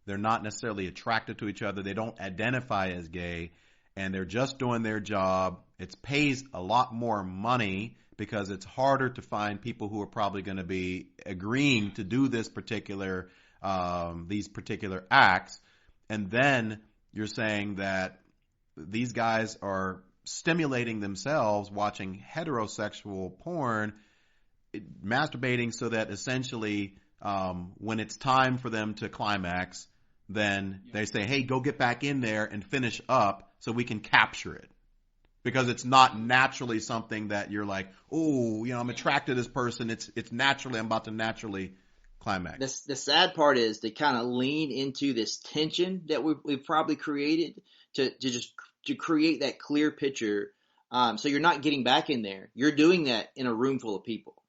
They're not necessarily attracted to each other. They don't identify as gay, and they're just doing their job. It pays a lot more money because it's harder to find people who are probably going to be agreeing to do these particular acts. And then you're saying that these guys are stimulating themselves watching heterosexual porn, masturbating, so that essentially when it's time for them to climax, then they say, hey, go get back in there and finish up so we can capture it. Because it's not naturally something that you're like, oh, I'm attracted to this person. It's naturally, I'm about to naturally climax. The sad part is they kind of lean into this tension that we've probably created to create that clear picture. So you're not getting back in there. You're doing that in a room full of people.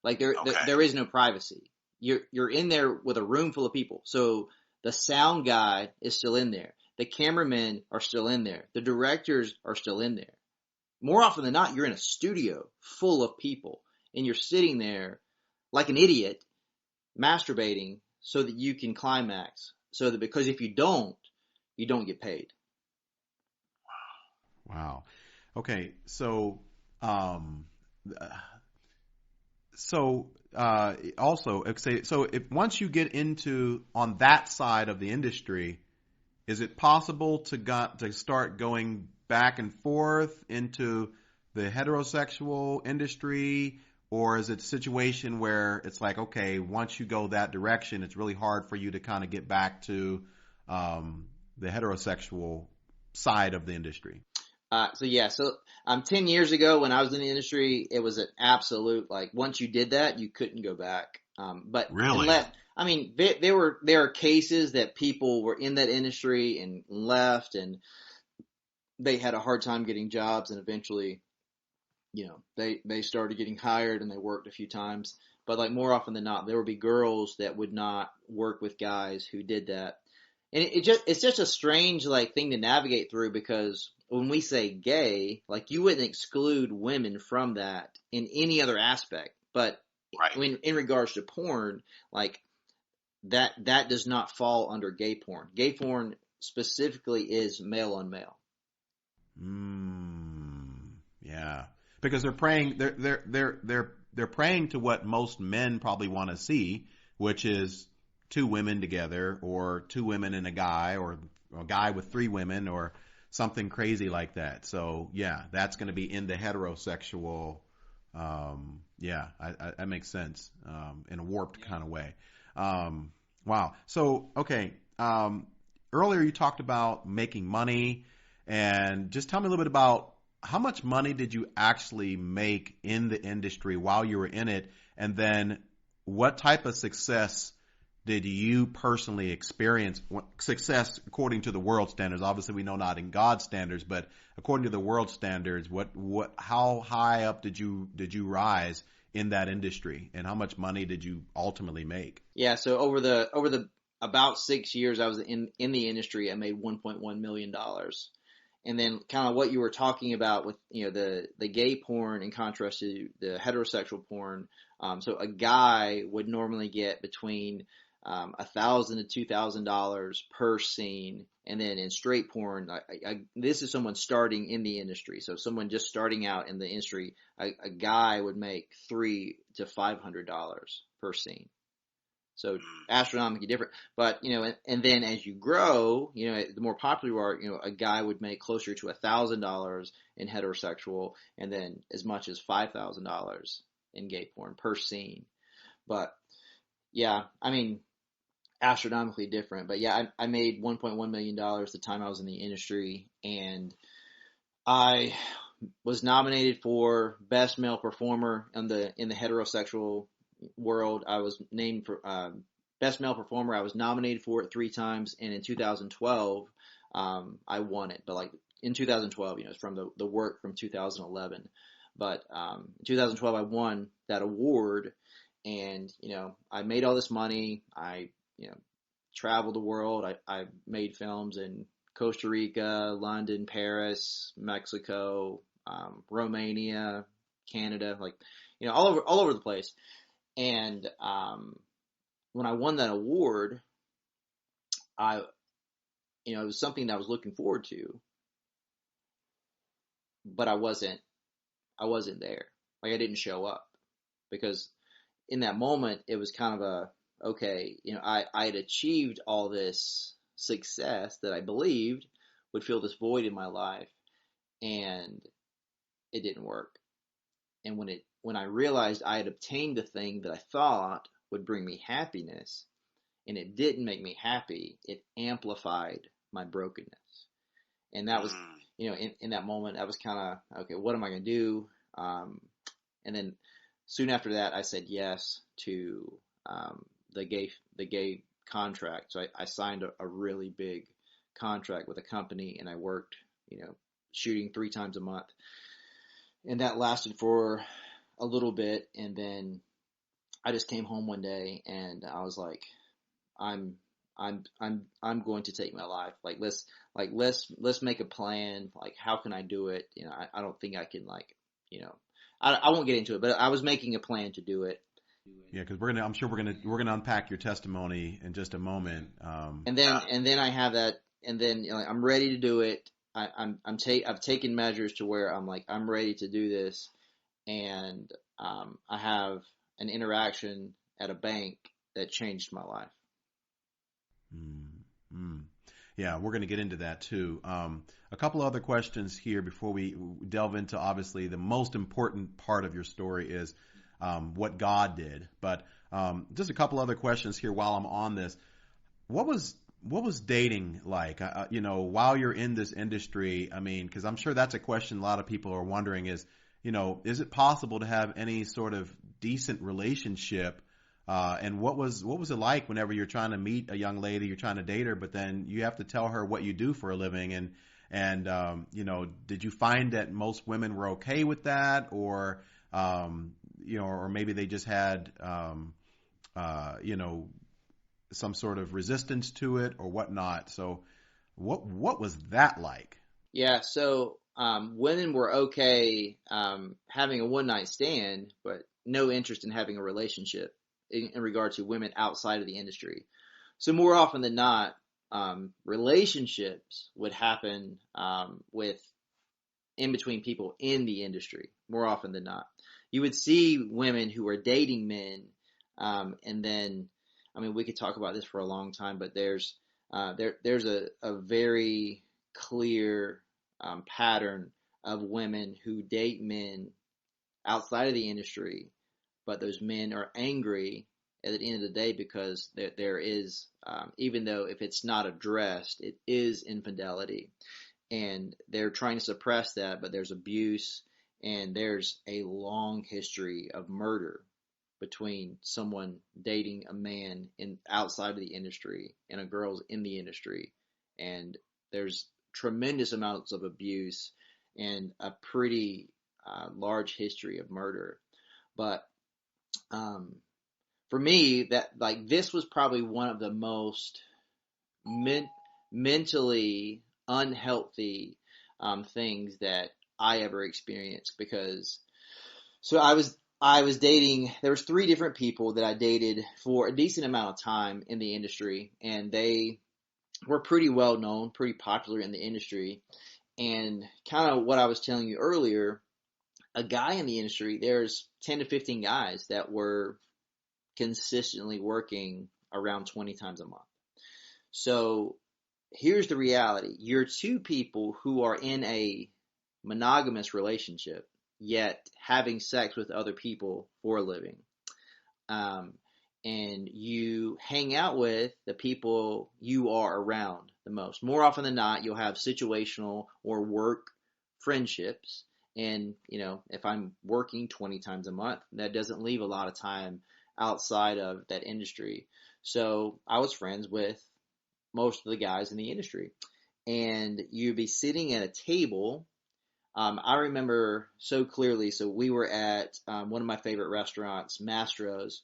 Like there is no privacy. You're in there with a room full of people. So the sound guy is still in there. The cameramen are still in there. The directors are still in there. More often than not, you're in a studio full of people and you're sitting there like an idiot masturbating so that you can climax. So that because if you don't get paid. Wow. Okay. So, also, so if once you get into on that side of the industry, is it possible to start going back and forth into the heterosexual industry, or is it a situation where it's like, okay, once you go that direction, it's really hard for you to kind of get back to the heterosexual side of the industry? So 10 years ago when I was in the industry, it was an absolute, like, once you did that, you couldn't go back. But really, there are cases that people were in that industry and left and they had a hard time getting jobs and eventually, they started getting hired and they worked a few times. But like more often than not, there would be girls that would not work with guys who did that. And it's just a strange like thing to navigate through because when we say gay, like you wouldn't exclude women from that in any other aspect. But right. in regards to porn, like that does not fall under gay porn. Gay porn specifically is male on male. Yeah, because they're praying. They're praying to what most men probably want to see, which is two women together, or two women and a guy, or a guy with three women, or something crazy like that. So yeah, that's going to be in the heterosexual. That makes sense in a warped kind of way. Wow. So okay. Earlier you talked about making money, and just tell me a little bit about how much money did you actually make in the industry while you were in it, and then what type of success did you personally experience? Success according to the world standards. Obviously, we know not in God's standards, but according to the world standards, how high up did you rise in that industry, and how much money did you ultimately make? Yeah, so over the about 6 years I was in the industry, I made $1.1 million. And then kind of what you were talking about with, the gay porn in contrast to the heterosexual porn. So a guy would normally get between $1,000 to $2,000 per scene. And then in straight porn, this is someone starting in the industry. So someone just starting out in the industry, a guy would make $300 to $500 per scene. So astronomically different, but and then as you grow, the more popular you are, a guy would make closer to $1,000 in heterosexual, and then as much as $5,000 in gay porn per scene. But yeah, astronomically different. But yeah, I made $1.1 million the time I was in the industry, and I was nominated for Best Male Performer in the heterosexual world. I was named for Best Male Performer. I was nominated for it 3 times, and in 2012, I won it. But like in 2012, it's from the work from 2011. But in 2012, I won that award, and I made all this money. I traveled the world. I made films in Costa Rica, London, Paris, Mexico, Romania, Canada, like all over the place. And when I won that award, I, it was something that I was looking forward to, but I wasn't there. Like I didn't show up because in that moment it was kind of okay, I had achieved all this success that I believed would fill this void in my life, and it didn't work. And when I realized I had obtained the thing that I thought would bring me happiness, and it didn't make me happy, it amplified my brokenness. And that was, in that moment, I was kind of, okay, what am I going to do? And then soon after that, I said yes to the gay contract. So I signed a really big contract with a company, and I worked, shooting 3 times a month, and that lasted for a little bit, and then I just came home one day and I was like, I'm I'm going to take my life. Let's make a plan. Like, how can I do it? I don't think I can, I won't get into it, but I was making a plan to do it. Yeah, because I'm sure we're gonna unpack your testimony in just a moment. And then I have that, and then I'm ready to do it. I've taken measures to where I'm like, I'm ready to do this, and I have an interaction at a bank that changed my life. Mm-hmm. Yeah, we're going to get into that too. A couple other questions here before we delve into, obviously, the most important part of your story is what God did. But just a couple other questions here while I'm on this. What was dating like? While you're in this industry, I mean, because I'm sure that's a question a lot of people are wondering is it possible to have any sort of decent relationship? And what was it like whenever you're trying to meet a young lady, you're trying to date her, but then you have to tell her what you do for a living, and did you find that most women were okay with that, or or maybe they just had some sort of resistance to it or whatnot? So what was that like? Yeah, so women were okay having a one night stand, but no interest in having a relationship in regard to women outside of the industry. So more often than not, relationships would happen with in between people in the industry. More often than not, you would see women who are dating men, and then, I mean, we could talk about this for a long time, but there's a very clear pattern of women who date men outside of the industry, but those men are angry at the end of the day because there is, even though if it's not addressed, it is infidelity. And they're trying to suppress that, but there's abuse, and there's a long history of murder between someone dating a man outside of the industry and a girl's in the industry. And there's tremendous amounts of abuse and a pretty large history of murder. But for me, that, like, this was probably one of the most mentally unhealthy things that I ever experienced, because so I was dating. There was 3 different people that I dated for a decent amount of time in the industry, and they were pretty well known, pretty popular in the industry. And kind of what I was telling you earlier, a guy in the industry, there's 10 to 15 guys that were consistently working around 20 times a month. So here's the reality. You're 2 people who are in a monogamous relationship, yet having sex with other people for a living. And you hang out with the people you are around the most. More often than not, you'll have situational or work friendships. And, if I'm working 20 times a month, that doesn't leave a lot of time outside of that industry. So I was friends with most of the guys in the industry. And you'd be sitting at a table. I remember so clearly. So we were at one of my favorite restaurants, Mastro's,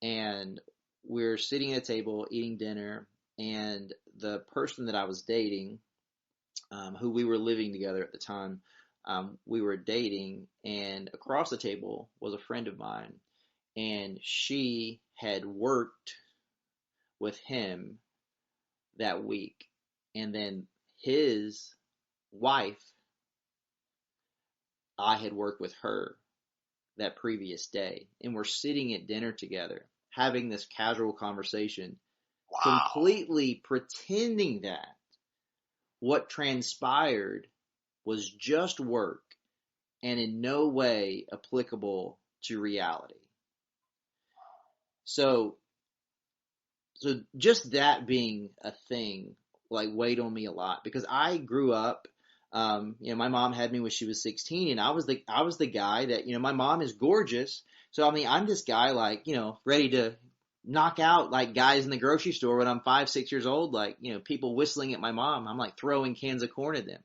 and we're sitting at a table eating dinner. And the person that I was dating, who we were living together at the time, we were dating, and across the table was a friend of mine, and she had worked with him that week. And then his wife, I had worked with her that previous day. And we're sitting at dinner together, having this casual conversation, Wow. completely pretending that what transpired was just work and in no way applicable to reality. So, so just that being a thing, like, weighed on me a lot, because I grew up, my mom had me when she was 16, and I was the guy that, my mom is gorgeous. So, I mean, I'm this guy, like, ready to knock out, like, guys in the grocery store when I'm 5, 6 years old, like, people whistling at my mom. I'm like throwing cans of corn at them.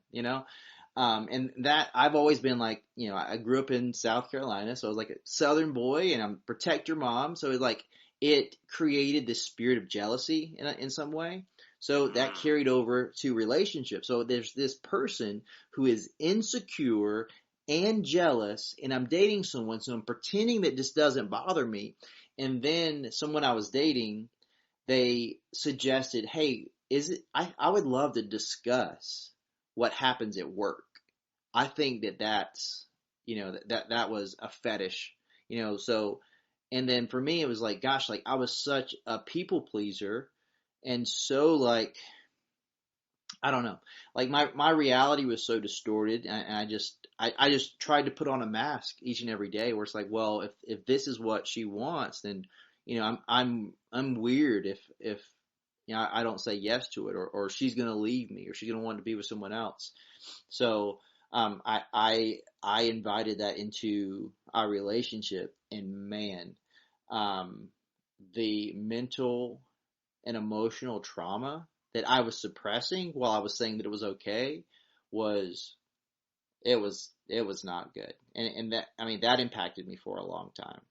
And that I've always been like, I grew up in South Carolina, so I was like a Southern boy, and I'm protect your mom. So it's like it created this spirit of jealousy in some way. So that Mm. carried over to relationships. So there's this person who is insecure and jealous, and I'm dating someone, so I'm pretending that this doesn't bother me. And then someone I was dating, they suggested, hey, I would love to discuss what happens at work. I think that's, that was a fetish, so, and then for me, it was like, gosh, like, I was such a people pleaser. And so, like, I don't know, like, my reality was so distorted. And I just tried to put on a mask each and every day, where it's like, well, if this is what she wants, then, I'm weird if, I don't say yes to it, or she's going to leave me, or she's going to want to be with someone else. So, I invited that into our relationship, and man, um, the mental and emotional trauma that I was suppressing while I was saying that it was okay was it was not good. And that, I mean, that impacted me for a long time.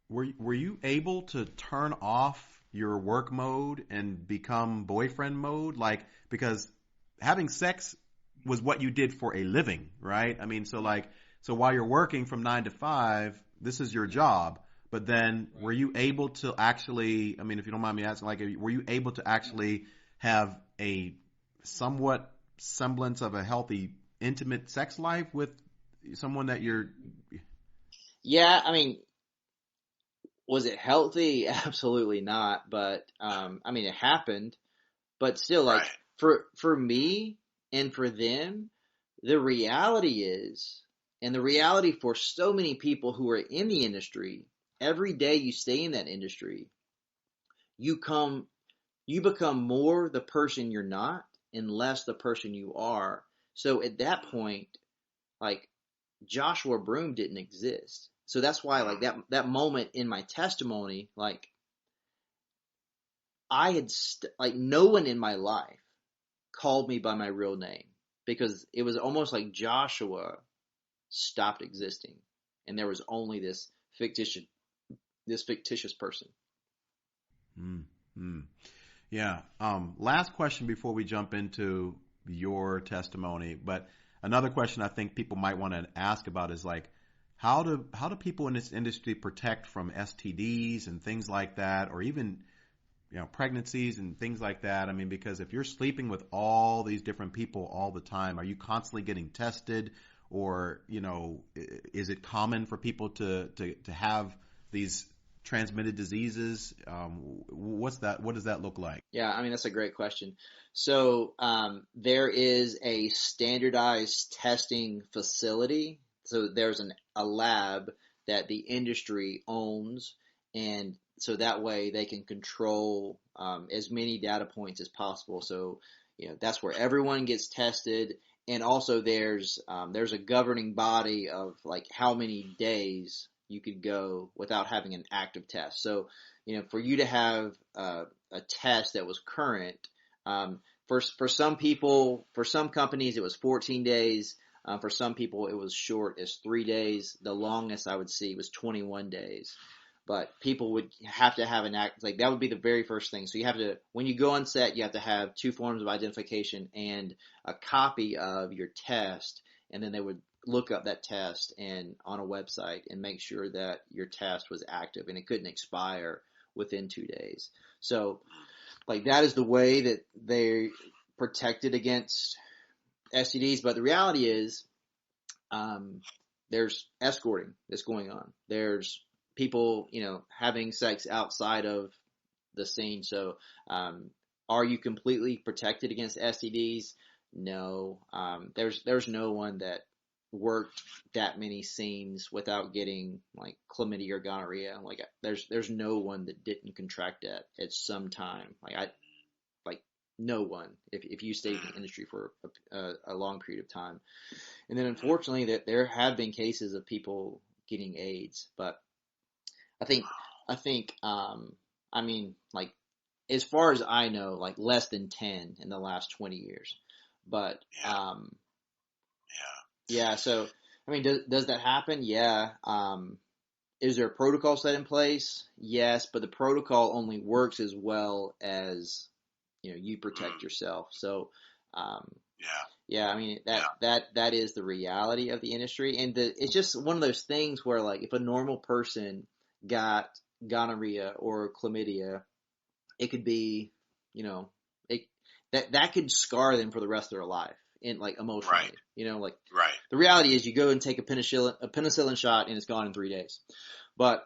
Were you able to turn off your work mode and become boyfriend mode? Like, because having sex was what you did for a living, right? I mean, so Yeah. like, so while you're working from 9 to 5, this is your Yeah. job. But then were Right. you able to actually, I mean, if you don't mind me asking, like, were you able to actually have a somewhat semblance of a healthy, intimate sex life with someone that you're, Yeah, I mean, was it healthy? Absolutely not. But I mean, it happened. But still, like, right? for me and for them, the reality is, and the reality for so many people who are in the industry, every day you stay in that industry, you come you become more the person you're not and less the person you are. So at that point, like, Joshua Broom didn't exist. So that's why, like, that moment in my testimony, like, like, no one in my life called me by my real name, because it was almost like Joshua stopped existing, and there was only this fictitious person. Mm-hmm. Yeah. Last question before we jump into your testimony, but another question I think people might want to ask about is like, how do people in this industry protect from STDs and things like that, or even pregnancies and things like that? I mean, because if you're sleeping with all these different people all the time, are you constantly getting tested, or is it common for people to have these transmitted diseases? What's that? What does that look like? Yeah, I mean, that's a great question. So there is a standardized testing facility. So there's a lab that the industry owns, and so that way they can control as many data points as possible. So, that's where everyone gets tested, and also there's a governing body of, like, how many days you could go without having an active test. So, for you to have a test that was current. For some people, for some companies, it was 14 days. For some people, it was short as 3 days. The longest I would see was 21 days. But people would have to have an act, like, that would be the very first thing. So you have to, when you go on set, you have to have two forms of identification and a copy of your test, and then they would look up that test and on a website and make sure that your test was active and it couldn't expire within 2 days. So like that is the way that they're protected against STDs. But the reality is, there's escorting that's going on. There's people, having sex outside of the scene. So, are you completely protected against STDs? No. There's no one that worked that many scenes without getting like chlamydia or gonorrhea. Like there's no one that didn't contract that at some time. Like no one if you stayed in the industry for a long period of time. And then unfortunately that there have been cases of people getting AIDS, but I think I mean like as far as I know, like less than 10 in the last 20 years. But yeah, so I mean does that happen? Yeah. Is there a protocol set in place? Yes, but the protocol only works as well as you protect yourself. So yeah, I mean that is the reality of the industry, and it's just one of those things where like if a normal person got gonorrhea or chlamydia, it could be, it that could scar them for the rest of their life, and like emotionally, like the reality is you go and take a penicillin shot and it's gone in 3 days, but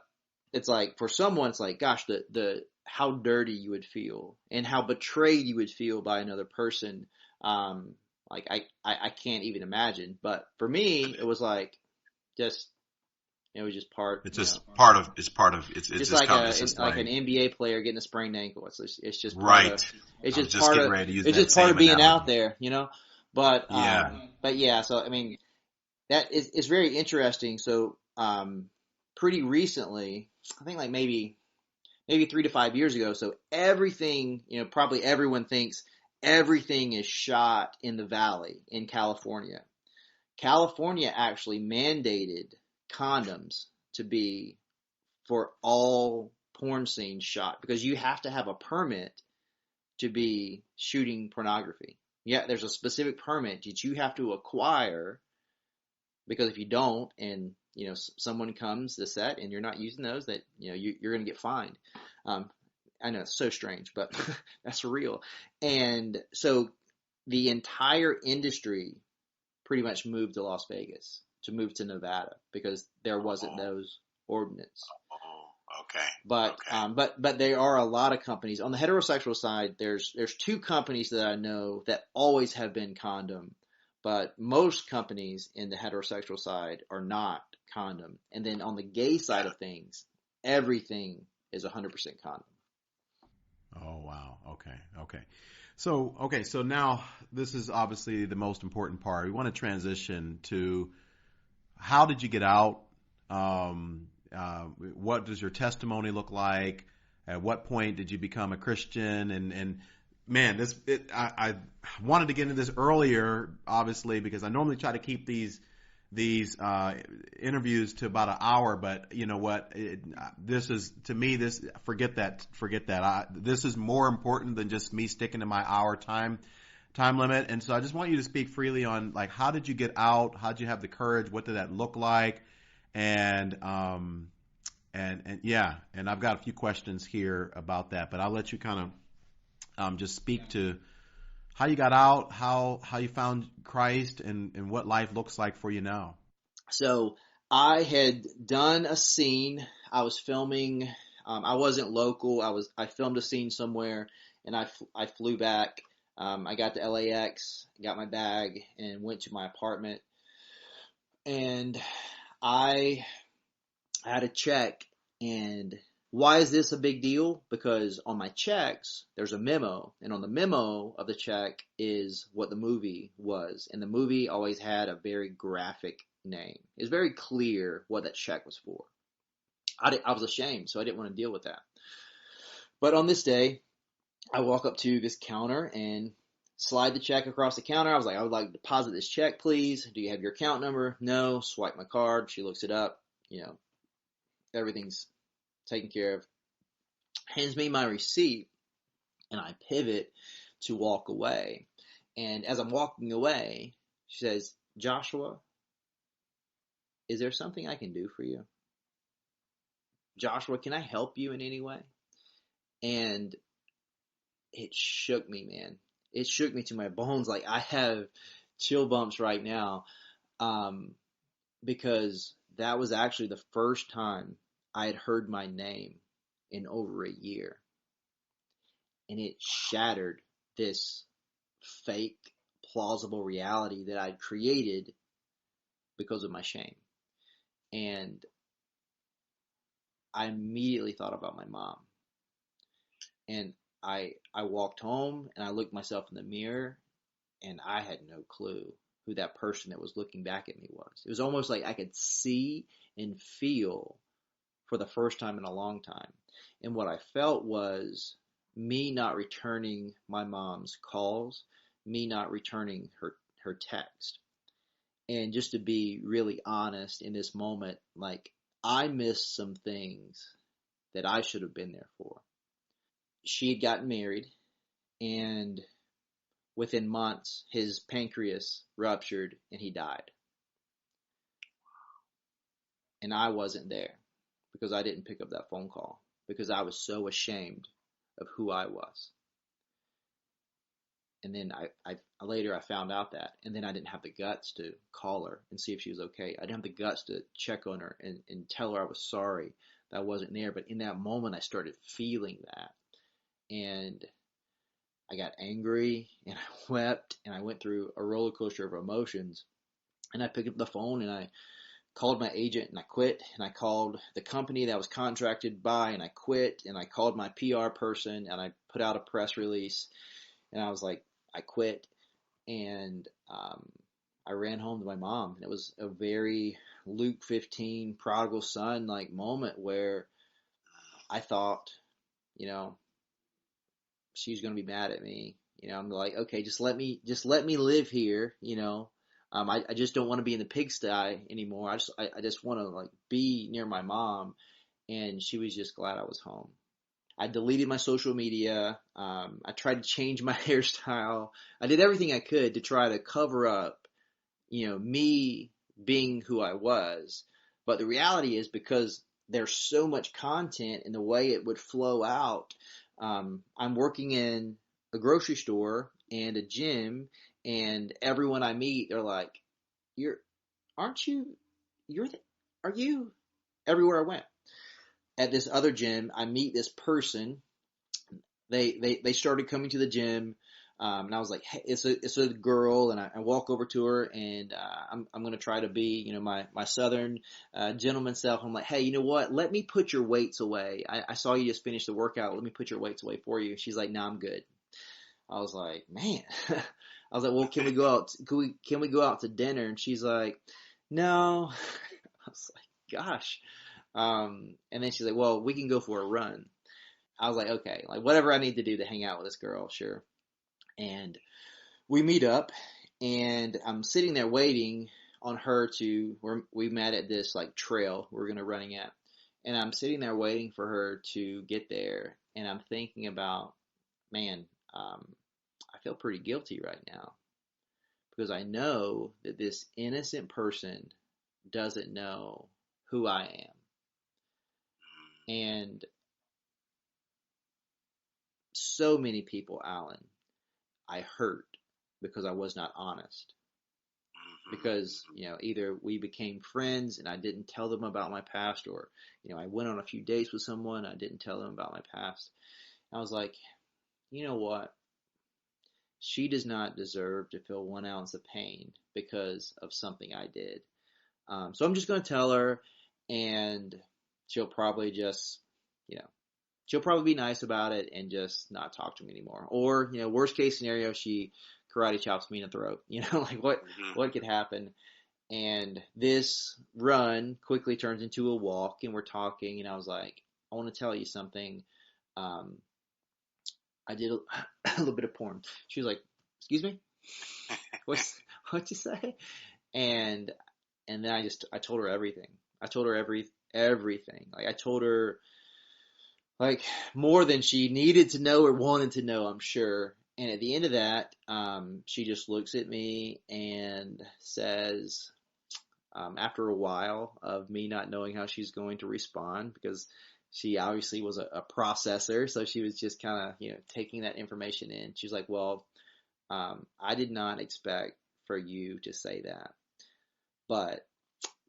it's like for someone it's like gosh the how dirty you would feel and how betrayed you would feel by another person. Like I can't even imagine. But for me, it was like just it was just part. It's just part of. It's just just like an NBA player getting a sprained ankle. It's just part right. Of, it's just part of. It's just part of being out there, But But yeah. So I mean, that is very interesting. So pretty recently, I think like maybe 3 to 5 years ago. So everything, probably everyone thinks everything is shot in the valley in California. California actually mandated condoms to be for all porn scenes shot because you have to have a permit to be shooting pornography. Yeah, there's a specific permit that you have to acquire because if you don't and someone comes to set and you're not using those, that you're going to get fined. I know it's so strange, but that's real. And so the entire industry pretty much moved to Las Vegas, to move to Nevada because there wasn't those ordinance. Okay. But there are a lot of companies on the heterosexual side. There's 2 companies that I know that always have been condom, but most companies in the heterosexual side are not condom. And then on the gay side of things, everything is 100% condom. Oh, wow. Okay. So now this is obviously the most important part. We want to transition to how did you get out? What does your testimony look like? At what point did you become a Christian? And man, I wanted to get into this earlier, obviously, because I normally try to keep these interviews to about an hour, but you know what? This is to me. Forget that. This is more important than just me sticking to my hour time limit. And so I just want you to speak freely on like how did you get out? How did you have the courage? What did that look like? And yeah, and I've got a few questions here about that, but I'll let you kind of just speak to how you got out, how you found Christ, and what life looks like for you now. So I had done a scene. I was filming. I wasn't local. I filmed a scene somewhere, and I flew back. I got to LAX, got my bag, and went to my apartment. And I had a check. And why is this a big deal? Because on my checks, there's a memo. And on the memo of the check is what the movie was. And the movie always had a very graphic name. It's very clear what that check was for. I was ashamed, so I didn't want to deal with that. But on this day, I walk up to this counter and slide the check across the counter. I was like, I would like to deposit this check, please. Do you have your account number? No. Swipe my card. She looks it up. Everything's taken care of. Hands me my receipt, and I pivot to walk away. And as I'm walking away, she says, Joshua, is there something I can do for you? Joshua, can I help you in any way? And it shook me, man. It shook me to my bones. Like I have chill bumps right now, um, because that was actually the first time I had heard my name in over a year, and it shattered this fake, plausible reality that I'd created because of my shame. And I immediately thought about my mom, and I walked home and I looked myself in the mirror, and I had no clue who that person that was looking back at me was. It was almost like I could see and feel for the first time in a long time. And what I felt was me not returning my mom's calls, me not returning her text. And just to be really honest in this moment, like I missed some things that I should have been there for. She had gotten married, and within months, his pancreas ruptured and he died. And I wasn't there because I didn't pick up that phone call because I was so ashamed of who I was. And then I later I found out that, and then I didn't have the guts to call her and see if she was okay. I didn't have the guts to check on her and tell her I was sorry that I wasn't there. But in that moment, I started feeling that, and I got angry and I wept and I went through a roller coaster of emotions. And I picked up the phone and I called my agent and I quit, and I called the company that I was contracted by and I quit, and I called my PR person and I put out a press release, and I was like, I quit. And I ran home to my mom, and it was a very Luke 15 prodigal son like moment where I thought, you know, she's going to be mad at me. I'm like, okay, just let me live here. I just don't want to be in the pigsty anymore. I just want to like be near my mom. And she was just glad I was home. I deleted my social media. I tried to change my hairstyle. I did everything I could to try to cover up, me being who I was. But the reality is, because there's so much content and the way it would flow out, I'm working in a grocery store and a gym, and everyone I meet, they're like, "You're, aren't you? You're, are you?" Everywhere I went. At this other gym, I meet this person. They started coming to the gym. And I was like, hey, it's a girl, and I walk over to her, and I'm gonna try to be, my southern gentleman self. I'm like, hey, you know what? Let me put your weights away. I saw you just finish the workout. Let me put your weights away for you. She's like, no, I'm good. I was like, man. I was like, well, can we go out? Can we go out to dinner? And she's like, no. I was like, gosh. And then she's like, well, we can go for a run. I was like, okay, like whatever I need to do to hang out with this girl, sure. And we meet up, and I'm sitting there waiting on her to. We met at this like trail we're gonna running at, and I'm sitting there waiting for her to get there, and I'm thinking about, man, I feel pretty guilty right now because I know that this innocent person doesn't know who I am, and so many people, Alan, I hurt because I was not honest. Because either we became friends and I didn't tell them about my past, or I went on a few dates with someone, I didn't tell them about my past. I was like, you know what, she does not deserve to feel 1 ounce of pain because of something I did. So I'm just going to tell her, and she'll probably just you know she'll probably be nice about it and just not talk to me anymore. Or worst case scenario, she karate chops me in the throat. Like what could happen. And this run quickly turns into a walk, and we're talking, and I was like, I want to tell you something. Um, I did a little bit of porn. She was like, excuse me? What'd you say? And then I told her everything. I told her everything. Like I told her like more than she needed to know or wanted to know, I'm sure. And at the end of that, she just looks at me and says, after a while of me not knowing how she's going to respond, because she obviously was a processor, so she was just kind of, taking that information in. She's like, well, I did not expect for you to say that, but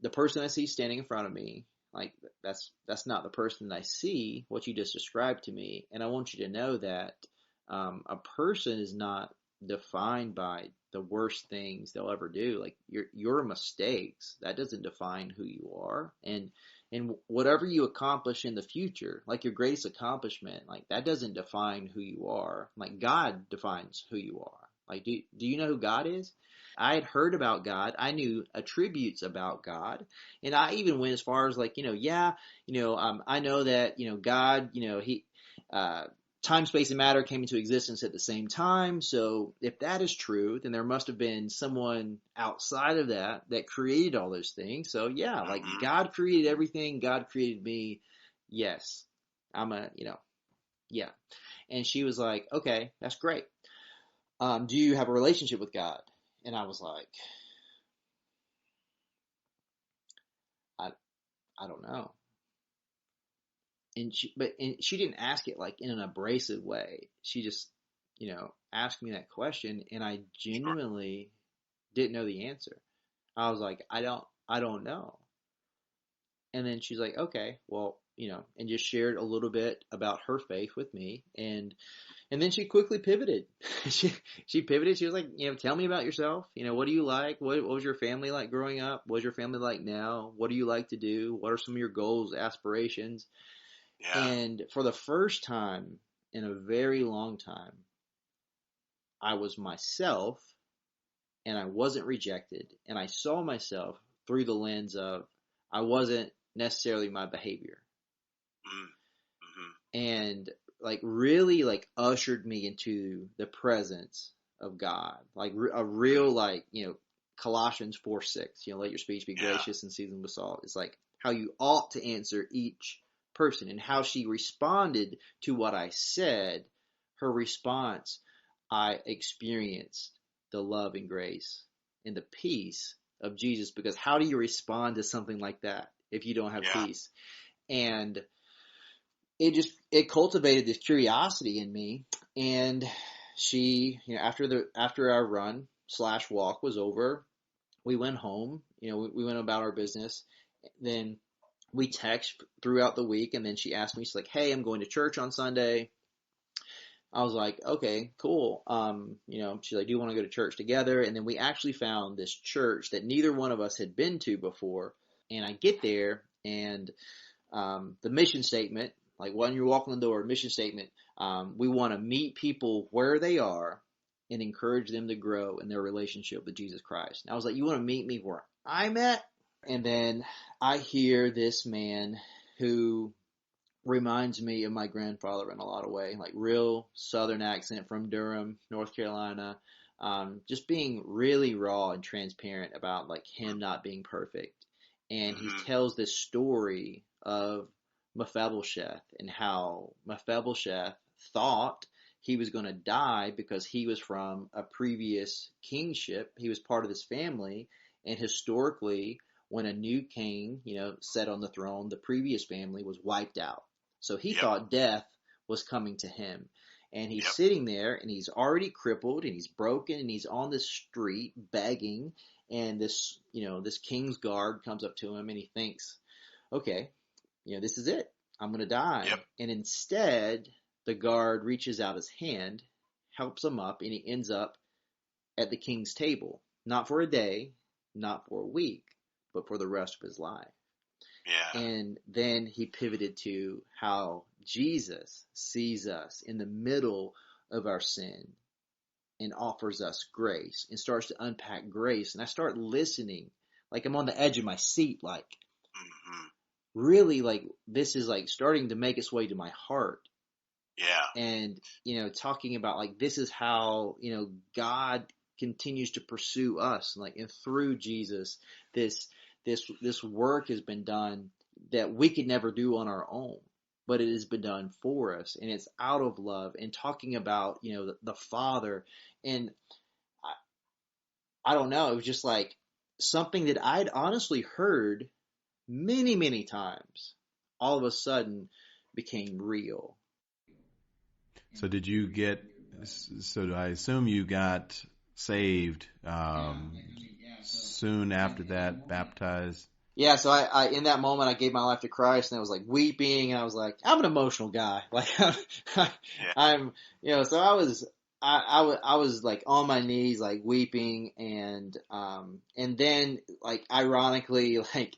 the person I see standing in front of me, like that's not the person that I see, what you just described to me. And I want you to know that a person is not defined by the worst things they'll ever do. Like your mistakes, that doesn't define who you are. And whatever you accomplish in the future, like your greatest accomplishment, like that doesn't define who you are. Like God defines who you are. Like do you know who God is? I had heard about God. I knew attributes about God. And I even went as far as like, I know that, God, he, time, space, and matter came into existence at the same time. So if that is true, then there must have been someone outside of that created all those things. So yeah, like God created everything. God created me. Yes. Yeah. And she was like, okay, that's great. Do you have a relationship with God? And I was like, I don't know. And she didn't ask it like in an abrasive way. She just, asked me that question, and I genuinely didn't know the answer. I was like, I don't know. And then she's like, okay, well, and just shared a little bit about her faith with me, and then she quickly pivoted. she pivoted. She was like, tell me about yourself. What do you like? What was your family like growing up? What is your family like now? What do you like to do? What are some of your goals, aspirations? Yeah. And for the first time in a very long time, I was myself, and I wasn't rejected, and I saw myself through the lens of I wasn't necessarily my behavior. Mm-hmm. And like really like ushered me into the presence of God, like a real like Colossians 4:6. Let your speech be gracious and seasoned with salt. It's like how you ought to answer each person, and how she responded to what I said. Her response, I experienced the love and grace and the peace of Jesus. Because how do you respond to something like that if you don't have peace? And it cultivated this curiosity in me. And she, after our run / walk was over, we went home, we went about our business. Then we text throughout the week, and then she asked me, she's like, hey, I'm going to church on Sunday. I was like, okay, cool. She's like, do you want to go to church together? And then we actually found this church that neither one of us had been to before. And I get there, and the mission statement, like when you're walking the door, mission statement, we want to meet people where they are and encourage them to grow in their relationship with Jesus Christ. And I was like, you want to meet me where I'm at? And then I hear this man who reminds me of my grandfather in a lot of ways, like real Southern accent from Durham, North Carolina, just being really raw and transparent about like him not being perfect. And he tells this story of Mephibosheth and how Mephibosheth thought he was going to die because he was from a previous kingship. He was part of this family, and historically, when a new king, sat on the throne, the previous family was wiped out. So he thought death was coming to him. And he's sitting there, and he's already crippled, and he's broken, and he's on the street begging. And this king's guard comes up to him, and he thinks, okay, this is it. I'm going to die. Yep. And instead, the guard reaches out his hand, helps him up, and he ends up at the king's table. Not for a day, not for a week, but for the rest of his life. Yeah. And then he pivoted to how Jesus sees us in the middle of our sin and offers us grace, and starts to unpack grace. And I start listening like I'm on the edge of my seat, like really like this is like starting to make its way to my heart. Yeah. And, talking about like this is how, God continues to pursue us, like, and through Jesus, this work has been done that we could never do on our own, but it has been done for us, and it's out of love. And talking about, the Father, and I don't know, it was just like something that I'd honestly heard many, many times. All of a sudden became real. So I assume you got saved soon after that, baptized? Yeah, so I in that moment I gave my life to Christ, and I was like weeping, and I was like, I'm an emotional guy. Like I'm, so I was like on my knees, like weeping, and then like ironically, like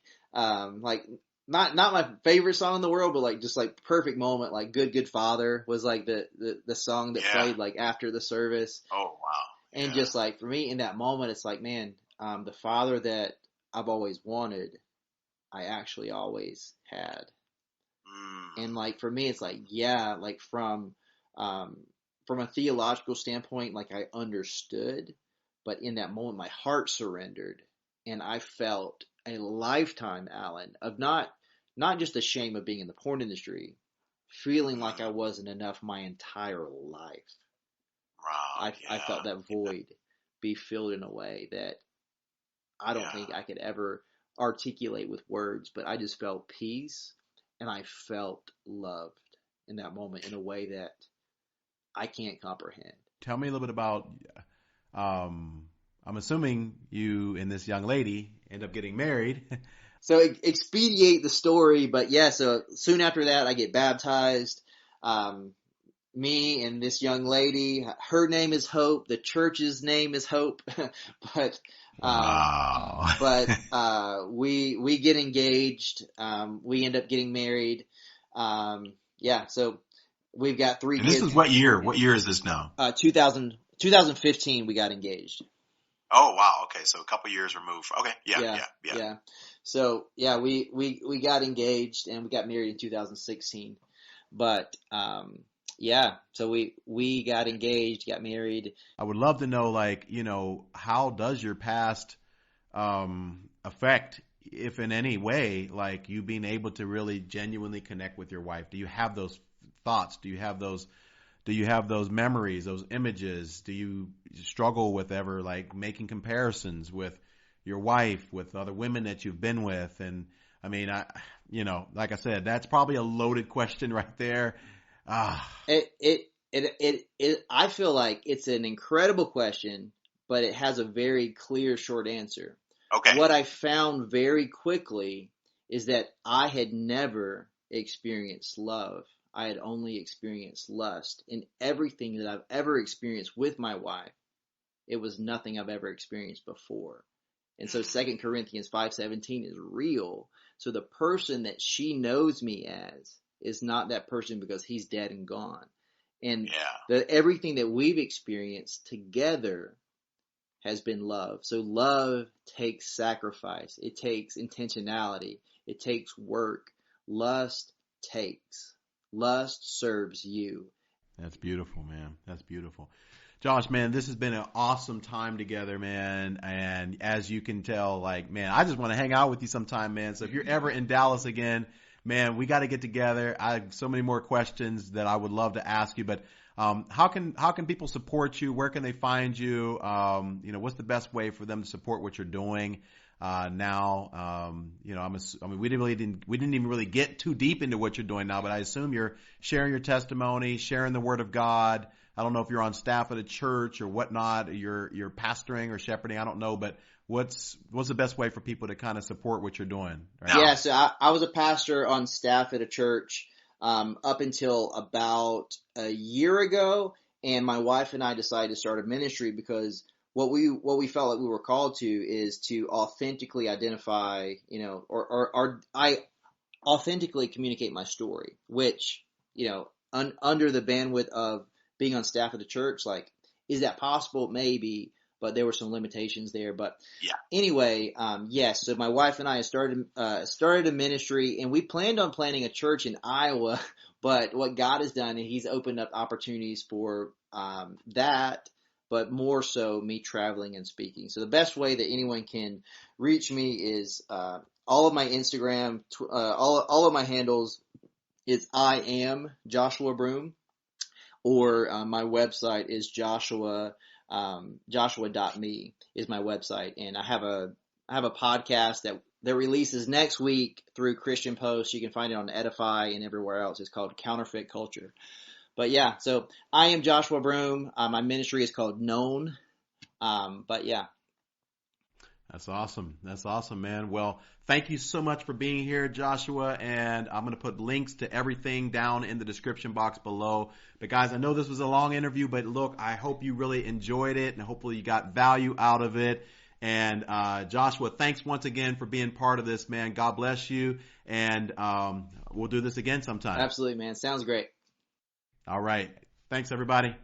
not my favorite song in the world, but like just like perfect moment, like Good Father was like the song that played like after the service. Oh wow. And just like for me in that moment, it's like, man, the father that I've always wanted, I actually always had. And like for me, it's like, yeah, like from a theological standpoint, like I understood, but in that moment, my heart surrendered, and I felt a lifetime, Alan, of not just the shame of being in the porn industry, feeling like I wasn't enough my entire life. Wow. I felt that void be filled in a way that I don't think I could ever articulate with words, but I just felt peace, and I felt loved in that moment in a way that I can't comprehend. Tell me a little bit about, I'm assuming you and this young lady end up getting married. So expedite the story, but yeah, so soon after that I get baptized. Me and this young lady, her name is Hope, the church's name is Hope, but Wow. we get engaged. We end up getting married. So we've got 3 And kids. this is what year? What year is this now? 2015 we got engaged. Oh wow. Okay, so a couple years removed. Okay. Yeah. So yeah, we got engaged and we got married in 2016. But so we got engaged, got married. I would love to know, like, how does your past affect, if in any way, like you being able to really genuinely connect with your wife? Do you have those thoughts? Do you have those memories, those images? Do you struggle with ever like making comparisons with your wife, with other women that you've been with? And I mean, like I said, that's probably a loaded question right there. I feel like it's an incredible question, but it has a very clear short answer. Okay. What I found very quickly is that I had never experienced love. I had only experienced lust. In everything that I've ever experienced with my wife, it was nothing I've ever experienced before. And so 2 Corinthians 5:17 is real. So the person that she knows me as is not that person because he's dead and gone. And everything that we've experienced together has been love. So love takes sacrifice. It takes intentionality. It takes work. Lust serves you. That's beautiful, man. That's beautiful. Josh, man, this has been an awesome time together, man. And as you can tell, like, man, I just want to hang out with you sometime, man. So if you're ever in Dallas again, man, we got to get together. I have so many more questions that I would love to ask you, but how can people support you? Where can they find you? What's the best way for them to support what you're doing now? We didn't even really get too deep into what you're doing now, but I assume you're sharing your testimony, sharing the Word of God. I don't know if you're on staff at a church or whatnot. You're pastoring or shepherding. I don't know, but what's the best way for people to kind of support what you're doing? Right? Yeah, so I was a pastor on staff at a church up until about a year ago, and my wife and I decided to start a ministry because what we felt like we were called to is to authentically identify, I authentically communicate my story, which under the bandwidth of being on staff at the church, like, is that possible? Maybe, but there were some limitations there. But anyway, yes. So my wife and I started a ministry, and we planned on planting a church in Iowa. But what God has done, and He's opened up opportunities for that, but more so me traveling and speaking. So the best way that anyone can reach me is all of my Instagram, all of my handles. It's I am Joshua Broom. Or my website is joshua.me is my website, and I have a podcast that releases next week through Christian Post. You can find it on Edify and everywhere else. It's called Counterfeit Culture. But yeah, so I am Joshua Broom. My ministry is called Known. But yeah. That's awesome. That's awesome, man. Well, thank you so much for being here, Joshua. And I'm going to put links to everything down in the description box below. But guys, I know this was a long interview, but look, I hope you really enjoyed it and hopefully you got value out of it. And Joshua, thanks once again for being part of this, man. God bless you. And we'll do this again sometime. Absolutely, man. Sounds great. All right. Thanks, everybody.